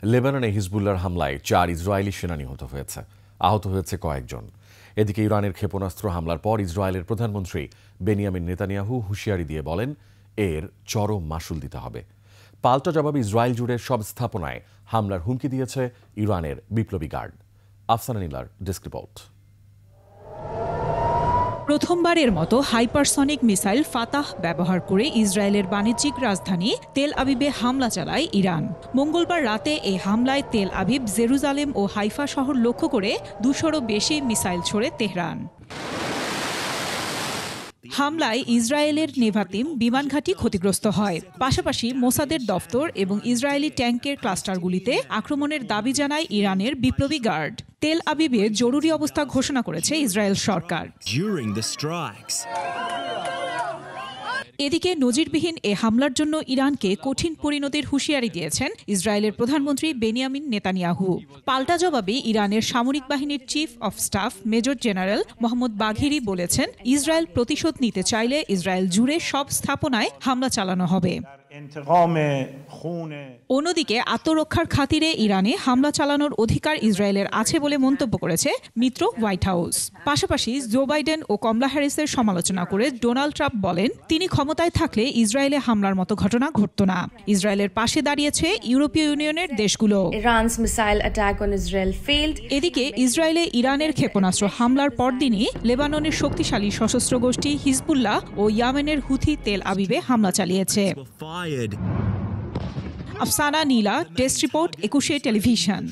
লেবাননে হিজবুল্লাহর হামলায় 4 ইসরায়েলি সেনা নিহত হয়েছে, আহত হয়েছে কয়েকজন। এদিকে ইরানের ক্ষেপণাস্ত্র হামলার পর ইসরায়েলের প্রধানমন্ত্রী বেনিয়ামিন নেতানিয়াহু হুঁশিয়ারি দিয়ে বলেন, এর চরম মাশুল দিতে হবে। পাল্টা জবাবে ইসরায়েল জুড়ে সব স্থাপনায় হামলার হুমকি দিয়েছে ইরানের বিপ্লবী গার্ড। আফসানা নীলার ডেস্ক রিপোর্ট। প্রথমবারের মতো হাইপারসনিক মিসাইল ফাতাহ ব্যবহার করে ইসরায়েলের বাণিজ্যিক রাজধানী তেল আবিবে হামলা চালায় ইরান। মঙ্গলবার রাতে এই হামলায় তেল আবিব, জেরুজালেম ও হাইফা শহর লক্ষ্য করে 200-রও বেশি মিসাইল ছোড়ে তেহরান। হামলায় ইসরায়েলের নেভাতিম বিমান ঘাঁটি ক্ষতিগ্রস্ত হয়। পাশাপাশি মোসাদের দফতর এবং ইসরায়েলি ট্যাঙ্কের ক্লাস্টারগুলিতে আক্রমণের দাবি জানায় ইরানের বিপ্লবী গার্ড। তেল আবিবে জরুরি অবস্থা ঘোষণা করেছে ইসরায়েল সরকার। এদিকে নজিরবিহীন এ হামলার জন্য ইরানকে কঠিন পরিণতির হুঁশিয়ারি দিয়েছেন ইসরায়েলের প্রধানমন্ত্রী বেনিয়ামিন নেতানিয়াহু। পাল্টা জবাবে ইরানের সামরিক বাহিনীর chief of staff major general Mohammad বাঘিরি বলেছেন, ইসরায়েল প্রতিশোধ নিতে চাইলে ইসরায়েল জুড়ে সব স্থাপনায় হামলা চালানো হবে। অন্যদিকে আত্মরক্ষার খাতিরে ইরানে হামলা চালানোর অধিকার ইসরায়েলের আছে বলে মন্তব্য করেছে মিত্র হোয়াইট হাউস। পাশাপাশি জো বাইডেন ও কমলা হ্যারিসের সমালোচনা করে ডোনাল্ড ট্রাম্প বলেন, তিনি ক্ষমতায় থাকলে ইসরায়েলে হামলার মতো ঘটনা ঘটত না। ইসরায়েলের পাশে দাঁড়িয়েছে ইউরোপীয় ইউনিয়নের দেশগুলো। এদিকে ইসরায়েলে ইরানের ক্ষেপণাস্ত্র হামলার পরদিনই লেবাননের শক্তিশালী সশস্ত্র গোষ্ঠী হিজবুল্লাহ ও ইয়ামেনের হুথি তেল আবিবে হামলা চালিয়েছে। আফসানা নীলা, ডেস্ক রিপোর্ট, 21 টেলিভিশন।